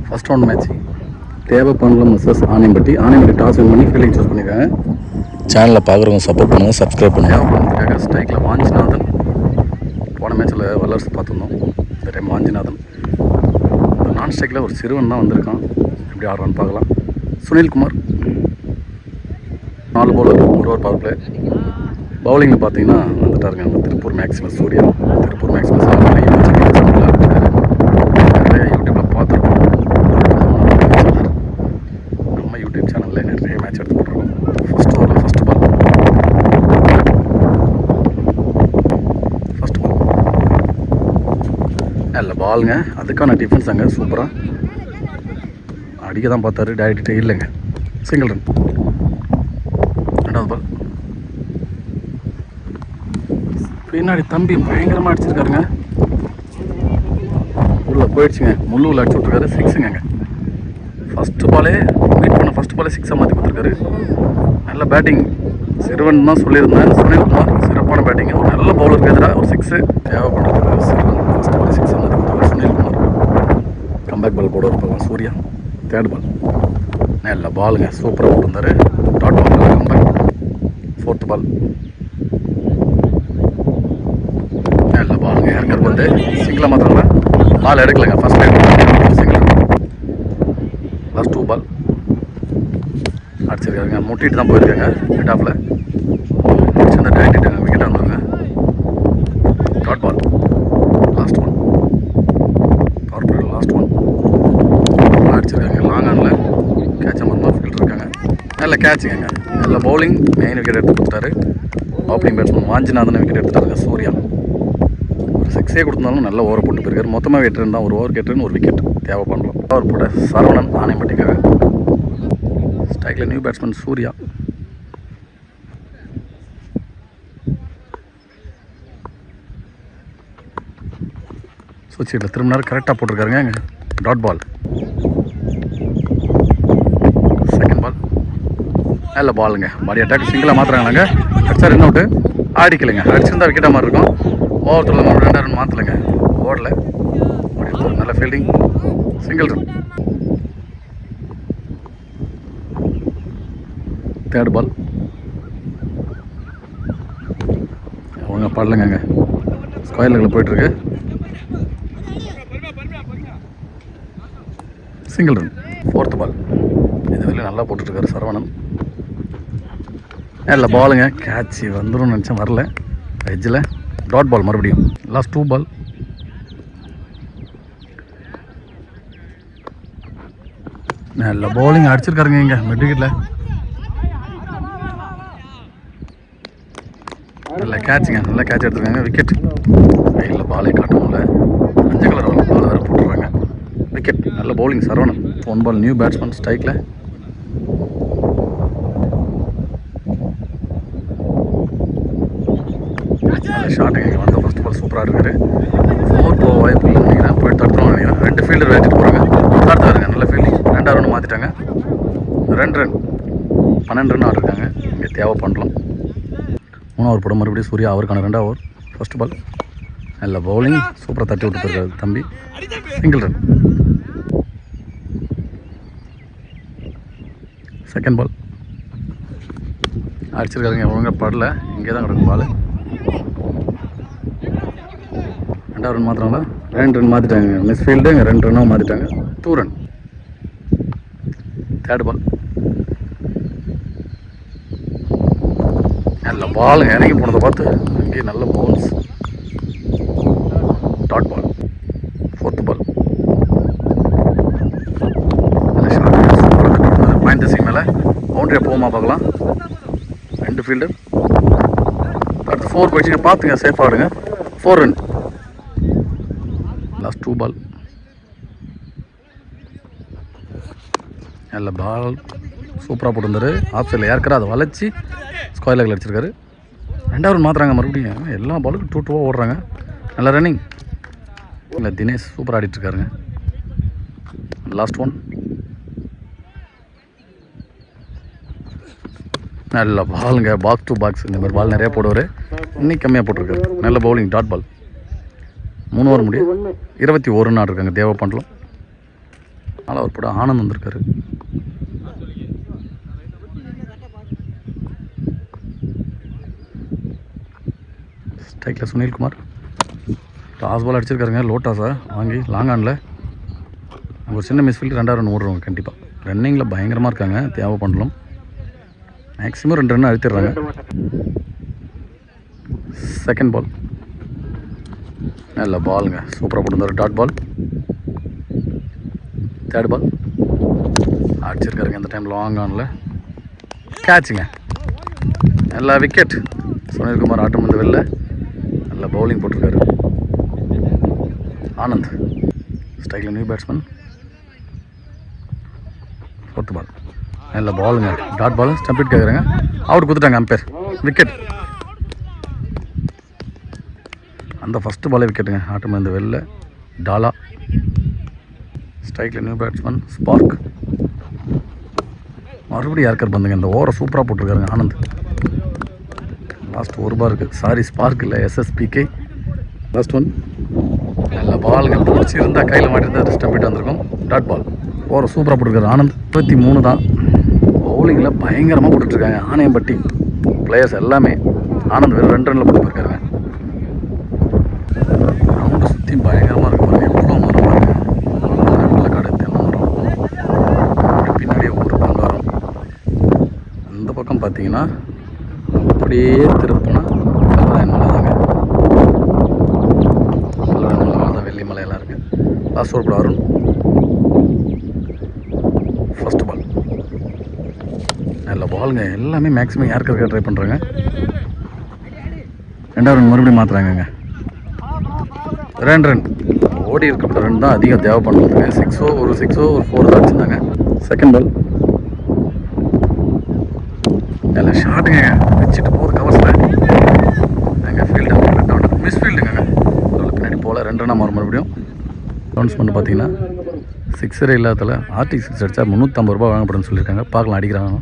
First round match தேவப்பண்டம் Mrs Anaipatti toss win பண்ணி fielding choose பண்ணியிருக்காங்க. சேனலில் பார்க்குறவங்க சப்போர்ட் பண்ணுங்கள், சப்ஸ்கிரைப் பண்ணுங்கள். தேவப்பண்டத்துக்காக ஸ்ட்ரைக்கில் வாஞ்சிநாதன். போன மேட்ச்சில் வல்லரசு பார்த்துருந்தோம். இந்த டைம் வாஞ்சிநாதன். நான் ஸ்ட்ரைக்கில் ஒரு சிறுவன் தான் வந்திருக்கான். எப்படி ஆடுறான்னு பார்க்கலாம். Sunilkumar 4 bowler, 1 over power play. பவுலிங்கில் பார்த்தீங்கன்னா வந்துட்டாருங்க நம்ம திருப்பூர் மேக்ஸிமஸ் சூர்யா. திருப்பூர் மேக்ஸிமஸ் நிறைய யூடியூப்பில் பார்த்துருக்கோம். நம்ம யூடியூப் சேனலில் நிறைய மேட்ச் எடுத்து போட்டுருக்கோம். ஃபஸ்ட் பால் இல்லை பாலுங்க. அதுக்கான டிஃபென்ஸ் அங்கே சூப்பராக அடிக்க தான் பார்த்தாரு. டைரக்டே இல்லைங்க, சிங்கிள் ரன். 2வது பால் பின்னாடி தம்பி பயங்கரமாக அடிச்சிருக்காருங்க. உள்ளே போயிடுச்சுங்க, முள்ளுவில் அடிச்சு விட்ருக்காரு. 6ங்க. ஃபஸ்ட்டு பாலே மீட் பண்ண ஃபஸ்ட்டு பாலே 6 மாற்றி கொடுத்துருக்காரு. நல்ல பேட்டிங். சிறுவன் தான் சொல்லியிருந்தேன். சுனில்குமார் சிறப்பான பேட்டிங். ஒரு நல்ல பவுலருக்கு எதிராக ஒரு 6 தேவைப்படுறது. சிறுவன் ஃபஸ்ட்டு பாலே 6 மாற்றி கொடுத்துருக்காரு. சுனில்குமார் கம்பேக் பால் போட இருப்பாங்க. சூர்யா 3rd பால் நல்ல பாலுங்க, சூப்பராக போட்டிருந்தாரு. Dot ball comeback. 4th ball நல்ல பாலுங்க. ஏற்கர் வந்து சிங்கிளாக மாத்திரங்களா பால் எடுக்கலைங்க. First time single. Last 2 ball அடிச்சிருக்காங்க. முட்டிட்டு தான் போயிருக்காங்க. மிட் ஆஃபில் அடிச்சு டைட்டாங்க. விக்கெட்டாக இருந்தாங்க. Dot ball last 1. Power play last 1 அடிச்சிருக்காங்க. லாங் ஆனில் கேட்ச் மரமாக ஃபீல்டர் இருக்காங்க. நல்ல கேட்சுங்க. நல்ல பவுலிங். மெயின் விக்கெட் எடுத்து கொடுத்துட்டாரு. ஓப்பனிங் பேட்ஸ்மேன் வாஞ்சிநாதன் விக்கெட் எடுத்துட்டாருங்க. சூர்யா ஒரு 6 கொடுத்தாலும் நல்ல ஓவர் போட்டு போயிருக்காரு. மொத்தமாக விக்கெட் தான். ஒரு ஓவர் கேட்டுன்னு ஒரு விக்கெட் தேவை பண்ணலாம். ஓவர் போட்ட சரவணன் ஆனைப்பட்டிக்காக. ஸ்ட்ரைக்கில் நியூ பேட்ஸ்மேன் சூர்யா. சுவிட்சில் திரும்பினார். கரெக்டாக போட்டிருக்காருங்க. Dot ball. 2nd பால் நல்ல பாலுங்க. பாடி அட்டாக் சிங்கிளாக மாற்றுறாங்களாங்க. அடிச்சா ரன் அவுட்டு. ஆடிக்கலைங்க. அடிச்சிருந்தா விக்கெட்டாக மாதிரி இருக்கும். ஓவர் 2 ரன் மாற்றலைங்க. ஓடல. நல்ல ஃபீல்டிங். Single run. 3rd பால் அவங்க பாடலைங்க. ஸ்கொயர் லெக்கில் போயிட்டுருக்கு. Single run. 4th பால் இது வெளியே நல்லா போட்டுட்ருக்காரு சரவணன். நல்ல பாலுங்க. கேட்ச் வந்துடும் நினச்சேன், வரல. எட்ஜில் டாட் பால் மறுபடியும். லாஸ்ட் 2 பால் நல்ல பவுலிங் அடிச்சிருக்காருங்க. இங்கே மிட் விக்கெட்டில் நல்ல கேட்சுங்க. நல்ல கேட்ச் எடுத்துருக்காங்க. விக்கெட். வெயிலில் பாலே காட்ட முடியல. 5 கலர் பால் வேறு போட்டுருவாங்க. விக்கெட். நல்ல பவுலிங் சரவணன். 1 பால் நியூ பேட்ஸ்மேன் ஸ்ட்ரைக்கில். நல்ல ஷாட்டுங்க. இங்கே வந்து ஃபஸ்ட் பால் சூப்பராக இருக்காரு. 4 போக வாய்ப்பு இல்லை நினைக்கிறேன். போய் தடுத்துருவோம் நினைக்கிறேன். 2 ஃபீல்டர் வச்சுட்டு போகிறாங்க. தடுத்து வருங்க. நல்ல ஃபீல்டிங். 2வது ரன் மாற்றிட்டாங்க. 2 ரன் 12 ரன் ஆடிருக்காங்க. இங்கே தேவை பண்ணலாம். 3 ஓவர் போட மறுபடியும் சூர்யா. அவருக்கான 2வது ஓவர். ஃபஸ்ட் பால் நல்ல பவுலிங். சூப்பராக தட்டி விட்டு போயிருக்காரு தம்பி. Single run. 2nd பால் அடிச்சிருக்காருங்க. ஒழுங்காக படல. இங்கே தான் கிடக்கும் பால். 2வது ரன் மாத்திராங்களா? 2 ரன் மாற்றிட்டாங்க. Miss field. இங்கே 2 ரன்னாக மாற்றிட்டாங்க. 2 ரன். 3rd பால் நல்ல பாலுங்க. இறங்கி போனதை பார்த்து அங்கேயே நல்ல bounce. Dot ball. 4th ball நல்ல ஷாட். சூப்பராக கட்டுறாரு. பாயிண்ட் சிங் மேலே பவுண்டரியாக போகுமா பார்க்கலாம். 2 ஃபீல்டர். அடுத்து 4 போயிடுச்சுங்க. பார்த்துங்க, சேஃபாக ஆடுங்க. 4 ரன். லாஸ்ட் 2 பால் நல்ல பால். சூப்பராக போட்டிருந்தாரு. ஆஃப் சைடில் ஏற்கரா அதை வளைச்சி ஸ்கொயர் லெக்கில் அடிச்சிருக்காரு. 2வது ரன் மாற்றுறாங்க மறுபடியும். எல்லா பாலுக்கும் 2-2 ஓடுறாங்க. நல்ல ரன்னிங். இல்லை தினேஷ் சூப்பராக ஆடிட்டுருக்காருங்க. லாஸ்ட் 1 நல்ல பாலுங்க. Box to box. இந்த மாதிரி பால் நிறையா போடுவார். இன்னைக்கு கம்மியாக போட்டிருக்காரு. நல்ல பவுலிங். Dot ball. 3 ஓவர் முடியும். 21 ரன் ஆடிருக்காங்க தேவப்பண்டலம். அதனால் அவர் கூட ஆனந்த் வந்திருக்காரு. ஸ்ட்ரைக்கில் சுனில்குமார் டாஸ் பால் அடிச்சிருக்காருங்க. லோட்டாஸை வாங்கி லாங் ஆனில் அங்கே ஒரு சின்ன மிஸ்ஃபீல்டு 2 ரன் ஓடுறவங்க. கண்டிப்பாக ரன்னிங்கில் பயங்கரமாக இருக்காங்க. தேவை பண்ணலாம் மேக்ஸிமம் 2 ரன் அழுத்திடுறாங்க. செகண்ட் பால் நல்ல பாலுங்க, சூப்பராக போட்டுருந்தார். Dot ball. தேர்ட் பால் அடிச்சிருக்காருங்க. இந்த டைம் லாங் ஆனில் கேட்சுங்க. நல்ல விக்கெட். சுனில்குமார் ஆட்டம் வந்து வெளில நல்ல பவுலிங் போட்டிருக்காரு. ஆனந்த் ஸ்ட்ரைக்கில் நியூ பேட்ஸ்மேன். ஃபோர்த் பால் நல்ல பாலுங்க, டாட் பால். ஸ்டம்பிட் கேட்குறாங்க, அவுட் கொடுத்துட்டாங்க அம்பேர். விக்கெட். அந்த ஃபஸ்ட்டு பாலே விக்கெட்டுங்க. ஆட்டம் வந்து வெளில டாலா. ஸ்ட்ரைக்கில் நியூ பேட்ஸ்மேன் ஸ்பார்க். மறுபடியும் யார்கர் பந்துங்க. இந்த ஓவரை சூப்பராக போட்டிருக்காருங்க ஆனந்த். லாஸ்ட் ஒரு பார் இருக்குது. சாரி ஸ்பார்க் இல்லை, SSPK. லாஸ்ட் ஒன் நல்ல பாலுங்க. பிடிச்சி இருந்தால் கையில் மாட்டிருந்தால் ஸ்டம்பிட் வந்திருக்கும். Dot ball. ஓவரை சூப்பராக போட்டிருக்காரு ஆனந்த். 23 தான். பவுலிங்கில் பயங்கரமாக போட்டுட்ருக்காங்க ஆணையம்பட்டி பிளேயர்ஸ் எல்லாமே. ஆனந்த் வெறும் 2 ரனில் போட்டு போயிருக்காருங்க. ரவுண்டு சுற்றி பயங்கரமாக இருக்கு பாருங்க. எவ்வளோ மரம் பாருங்க. வெள்ளக்காடு தென்னை மரம். பின்னாடியே ஒரு பங்காரம். அந்த பக்கம் பார்த்தீங்கன்னா அப்படியே திருப்பினா கல்லராயன் மலை தாங்க. கல்லராயன் மலை தான் வெள்ளி மலையெல்லாம் இருக்குது. Last over Arun. First ball நல்ல பாலுங்க. எல்லாமே மேக்ஸிமம் யாருக்கு ட்ரை பண்ணுறாங்க. 2வது ரன் மறுபடியும் மாற்றுறாங்கங்க. 2 ரன் ஓடி இருக்கப்பட்ட ரன் தான் அதிகம் தேவைப்படுறதுங்க. 6 ஒரு 4 தான் வச்சுருந்தாங்க. செகண்ட் பால் நல்ல ஷாட்டுங்க. வச்சுட்டு போகுது கவர்ஸில். எங்கள் ஃபீல்டு கரெக்டாக மிஸ் ஃபீல்டுங்க. பின்னாடி போல் 2 ரன்னாக மாறும். மறுபடியும் அனௌன்ஸ்மெண்ட் பார்த்தீங்கன்னா 6 இல்லாததில் ஆர்டிக் 6 அடித்தா 350 ரூபா வாங்கப்படுன்னு சொல்லியிருக்காங்க. பார்க்கலாம் அடிக்கிறாங்க.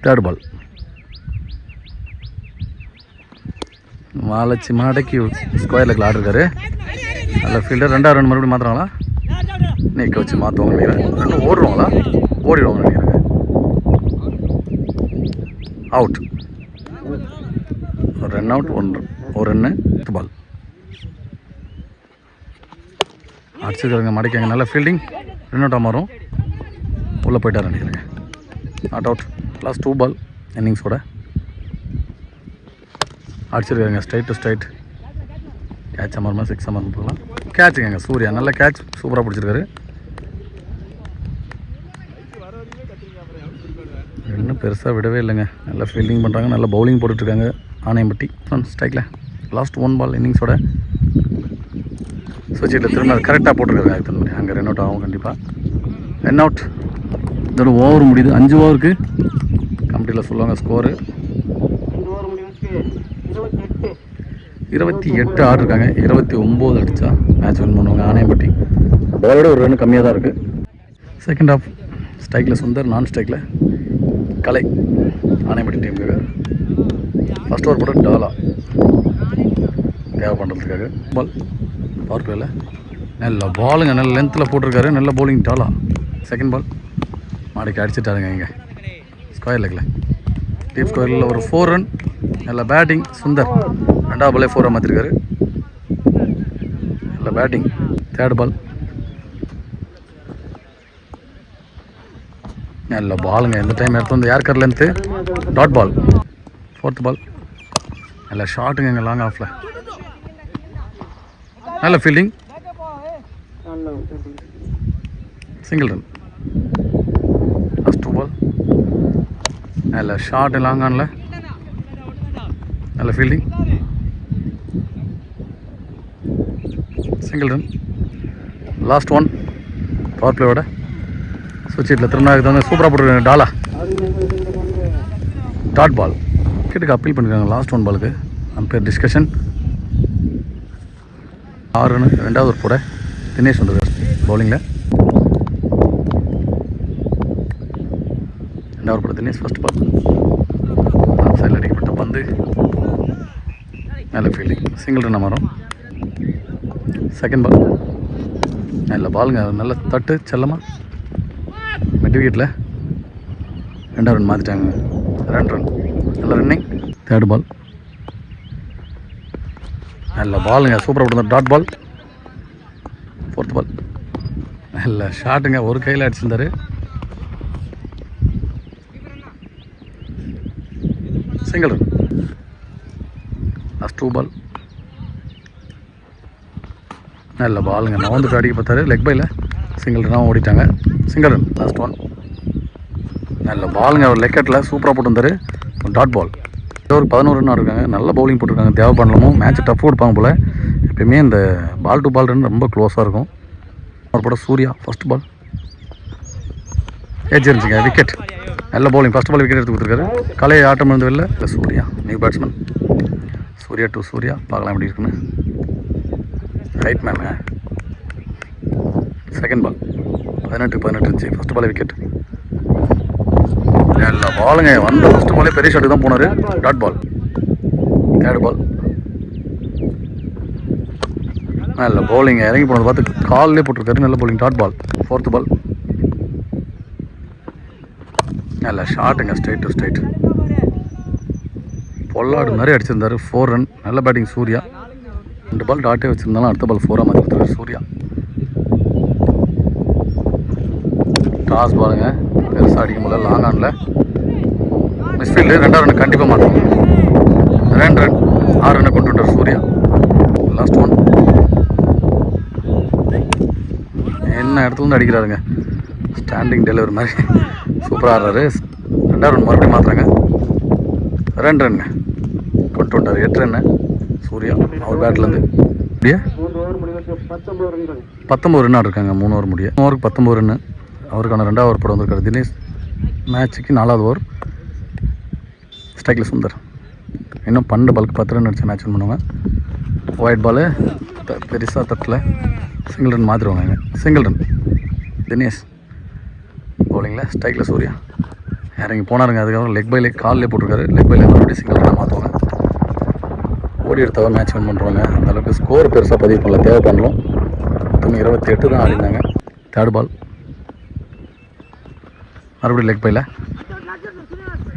தேர்ட் பால் மாலச்சி மாடைக்கு ஸ்கொயர் லெக்கில் ஆடிருக்காரு. நல்ல ஃபீல்டர். 2வது ரன் மறுபடியும் மாற்றுறாங்களா? நீக்க வச்சு மாற்றுவாங்க நினைக்கிறேன். 2 ஓடுவாங்களா? ஓடிடுவாங்க நினைக்கிறேங்க. அவுட். ஒரு ரன் அவுட். ஒரு ரன்னு. பால் அடிச்சிருக்காருங்க. மடைக்காங்க. நல்ல ஃபீல்டிங். ரன் அவுட்டாக மாறும். உள்ளே போயிட்டார் நினைக்கிறேங்க. Not out. லாஸ்ட் 2 பால் இன்னிங்ஸோட அடிச்சிருக்காருங்க. Straight to straight. கேட்ச் அமர்மா 6 அமர்மா போகலாம். கேட்சுங்க சூர்யா. நல்ல கேட்ச், சூப்பராக பிடிச்சிருக்காரு. இன்னும் பெருசாக விடவே இல்லைங்க. நல்லா ஃபீல்டிங் பண்ணுறாங்க. நல்லா பவுலிங் போட்டுட்ருக்காங்க ஆணையம்பட்டி. ஸ்ட்ரைக்கில் லாஸ்ட் 1 பால் இன்னிங்ஸோட சுவிட்சில் திரும்ப கரெக்டாக போட்டிருக்காங்க. அதுக்கு தகுந்த மாதிரி அங்கே ரன் அவுட் ஆகும் கண்டிப்பாக. Run out. இதோட ஓவர் முடியுது. 5 ஓவருக்கு கமிட்டியில் சொல்லுவாங்க ஸ்கோரு. 28 ஆடிருக்காங்க. 29 அடித்தா மேட்ச் வின் பண்ணுவாங்க ஆணையம்பட்டி. பாலோட ஒரு ரன் கம்மியாக தான் இருக்குது. செகண்ட் ஹாஃப் ஸ்ட்ரைக்கில் சுந்தர், நான் ஸ்ட்ரைக்கில் கலை ஆணையம்பட்டி டீமுக்காக. ஃபஸ்ட் ஓவர் போட்டு டாலா தேவை பண்ணுறதுக்காக. பால் பவர் பிளேயில் நல்ல பாலுங்க. நல்ல லென்த்தில் போட்டிருக்காரு. நல்ல பவுலிங் டாலா. செகண்ட் பால் மாடிக்கு அடிச்சிட்டாருங்க. இங்கே ஸ்கொயர் லெக்கில் டீப் ஸ்கொயரில் ஒரு 4 ரன். நல்ல பேட்டிங் சுந்தர். 2வது பாலே 4 மாற்றிருக்காரு. நல்ல பேட்டிங். தேர்ட் பால் நல்ல பாலுங்க. இந்த டைம் எடுத்து வந்து யார் கர்லேருந்து டாட் பால். ஃபோர்த் பால் நல்ல ஷாட்டுங்க. இங்கே லாங் ஆஃபில் நல்ல fielding. Single run. Last 2 ball நல்ல ஷாட் லாங் ஆனில். நல்ல fielding. Single run. Last 1 power பிளேயோட சுவிட்சில் திரும்ப தகுந்த சூப்பராக போட்டுருக்காங்க. டாலா டாட் பால். விக்கெட்டுக்கு அப்பீல் பண்ணியிருக்காங்க லாஸ்ட் 1 பாலுக்கு. Umpire discussion. 6 ரன். 2வது ஒரு போட தினேஷ் வந்துருக்கார் பவுலிங்கில். 2வது போட தினேஷ். ஃபஸ்ட் பால் ஆஃப் சைடில் அடிக்கப்பட்ட பந்து. நல்ல ஃபீல்டிங். சிங்கிள் ரன் மாறும். செகண்ட் பால் நல்ல பாலுங்க, நல்ல தட்டு செல்லமா மெட் விக்கெட்டில் 2 ரன் மாற்றிட்டாங்க. 2 ரன், நல்ல ரன்னிங். 3rd பால், நல்ல பாலுங்க, சூப்பராக போட்டு டாட் பால். 4th பால், நல்ல ஷாட்டுங்க, ஒரு கையில் அடிச்சிருந்தாரு. Single run. லாஸ்ட் 2 பால், நல்ல பாலுங்க, நவந்துட்டு அடிக்க பார்த்தாரு, லெக் பையில் சிங்கிள் ரன்னாக ஓடிட்டாங்க. Single run. லாஸ்ட் 1, நல்ல பாலுங்க, அவர் லெக் கட்டில் சூப்பராக போட்டு வந்தார். Dot ball. ஒரு 11 ரன் இருக்காங்க, நல்ல பவுலிங் போட்டிருக்காங்க. தேவை பண்ணலாமும் மேட்ச் டஃப் கொடுப்பாங்க போல். எப்பயுமே இந்த பால் டு பால் ரன் ரொம்ப க்ளோஸாக இருக்கும். அவர் போட சூர்யா ஃபஸ்ட் பால் ஏஜ் இருந்துச்சுங்க, விக்கெட். நல்ல பவுலிங், ஃபஸ்ட் பால் விக்கெட் எடுத்து கொடுத்துருக்காரு. கலையை ஆட்டம் இருந்து வெளில Surya, new batsman. Surya to Surya, பார்க்கலாம் எப்படி இருக்குன்னு. ரைட் மேனுங்க. 2nd பால் 18-18 இருந்துச்சு. First ball wicket. நல்ல பாலுங்க, வந்த ஃபஸ்ட் பாலே பெரிய ஷாட்டுக்கு தான் போனார். Dot ball. 3rd பால், நல்ல பவுலிங்க, இறங்கி போனதை பார்த்து கால்லே போட்டிருக்காரு. நல்ல bowling. Dot ball. 4th ball, நல்ல ஷாட்டுங்க, ஸ்ட்ரைட் டு ஸ்ட்ரைட். பொல்லாடு நிறைய அடிச்சிருந்தாரு. 4 ரன். நல்ல பேட்டிங் சூர்யா. 2 பால் டாட்டே வச்சுருந்தாலும் அடுத்த பால் 4-ஆக மாற்றி கொடுத்துருக்காரு சூர்யா. டாஸ் பாலுங்க, பெருசாக அடிக்க முடியல. லாங் ஆனில் மிஸ்ஃபீல்டு. 2வது ரன் கண்டிப்பாக மாட்டோம். 2 ரன். 6 ரன்னை கொண்டு விட்டார் சூர்யா. லாஸ்ட் 1, என்ன இடத்துலேருந்து அடிக்கிறாருங்க, ஸ்டாண்டிங் டெலிவரி மாதிரி சூப்பராக ஆடுறாரு. 2வது ரன் மறுபடியும் மாற்றுறாங்க. 2 ரன்ங்க கொண்டு விட்டார். 8 ரன்னு சூர்யா அவர் பேட்லேருந்து. அப்படியே 19 ரன் இருக்காங்க. 3 ஓவர் முடிய. 3 ஓவருக்கு 19 ரன்னு. அவருக்கான 2வது ஓவர் போட வந்திருக்காரு தினேஷ். மேட்சுக்கு 4வது ஓவர். ஸ்ட்ரைக்கில் சுந்தர். இன்னும் 12 பாலுக்கு 10 ரன் அடிச்சு மேட்ச் வின் பண்ணுவாங்க. ஒயிட் பாலு பெருசாக தட்டில் சிங்கிள் ரன் மாற்றிடுவாங்க. Single run. தினேஷ் பவுலிங்கில். ஸ்ட்ரைக்கில் சூர்யா இறங்கி போனாருங்க. அதுக்கப்புறம் லெக் பை லெக் காலிலே போட்டிருக்காரு. லெக் பை லெக் மறுபடியும் சிங்கிள் ரன்னாக மாற்றுவாங்க. ஓடி எடுத்தவரை மேட்ச் வின் பண்ணுறாங்க. அந்தளவுக்கு ஸ்கோர் பெருசாக பதிவு பண்ணல. தேவை பண்ணலாம். மொத்தம் 28 தான் ஆடினாங்க. 3rd பால், மறுபடியும் லெக் பையில்.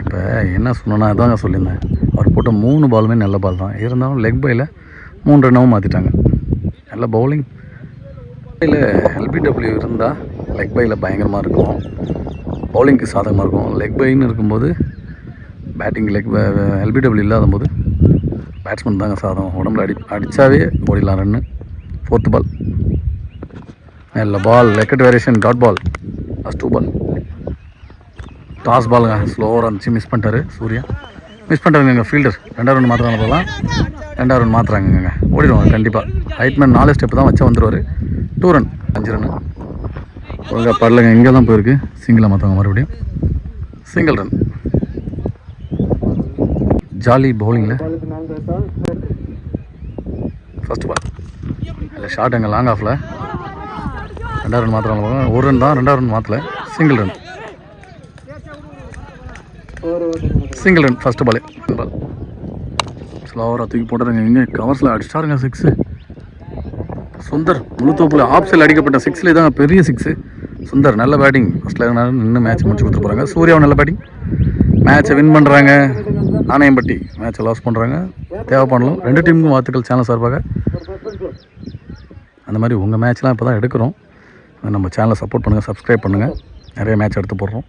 இப்போ என்ன சொன்னோன்னா அதாங்க சொல்லியிருந்தேன். அவர் போட்ட 3 பாலுமே நல்ல பால் தான். இருந்தாலும் லெக் பையில் 3 ரன்னாகவும் மாற்றிட்டாங்க. நல்ல பவுலிங். பையில் எல்பிடபிள்யூ இருந்தால் லெக் பையில் பயங்கரமாக இருக்கும். பவுலிங்க்கு சாதகமாக இருக்கும். லெக் பைன்னு இருக்கும்போது பேட்டிங் லெக் எல்பிடபிள்யூ இல்லாத போது பேட்ஸ்மேன் தாங்க சாதம். உடம்புல அடித்தாவே ஓடிடலாம் ரன்னு. 4th பால், நல்ல பால். லெக்கட் variation. Dot ball. Last 2 ball, டாஸ் பாலுங்க, ஸ்லோவாக இருந்துச்சு. மிஸ் பண்ணிட்டாரு சூர்யா. மிஸ் பண்ணுறாங்க ஃபீல்டர். 2வது ரன் மாற்றுறாங்க போகலாம். 2வது ரன் மாற்றுறாங்கங்க. ஓடிடுவாங்க கண்டிப்பாக. ஹைட்மேன் 4 ஸ்டெப்பு தான் வச்சா வந்துடுவார். 2 ரன். 5 ரன்னு ஒழுங்காக படலைங்க. இங்கே தான் போயிருக்கு. சிங்கிளாக மாற்றுவாங்க மறுபடியும். Single run. ஜாலி பவுலிங்கில். ஃபஸ்ட் பால், இல்லை ஷார்ட் எங்கள் லாங் ஆஃபில். 2வது ரன் மாற்றுறாங்க. 1 ரன் தான். 2வது ரன் மாற்றலை. Single run. Single run. First ball ஸ்லோவராக தூக்கி போட்டுருங்க. இங்கே கவர்ஸில் அடிச்சாருங்க 6. சுந்தர் முழு தோப்பில் ஆஃப் சைடில் அடிக்கப்பட்ட 6லே தான் பெரிய 6. சுந்தர் நல்ல பேட்டிங். ஃபஸ்ட்டில் நின்று மேட்ச் முடிச்சு கொடுத்து போகிறாங்க. சூர்யாவும் நல்ல பேட்டிங். மேட்சை வின் பண்ணுறாங்க. ஆணையம்பட்டி மேட்சை லாஸ் பண்ணுறாங்க. தேவை பண்ணலாம். 2 டீமுக்கும் வாழ்த்துக்கள் சேனல் சார்பாக. அந்த மாதிரி உங்கள் மேட்ச்லாம் இப்போ தான் எடுக்கிறோம். நம்ம சேனலை சப்போர்ட் பண்ணுங்கள், சப்ஸ்கிரைப் பண்ணுங்கள். நிறைய மேட்ச் எடுத்து போடுறோம்.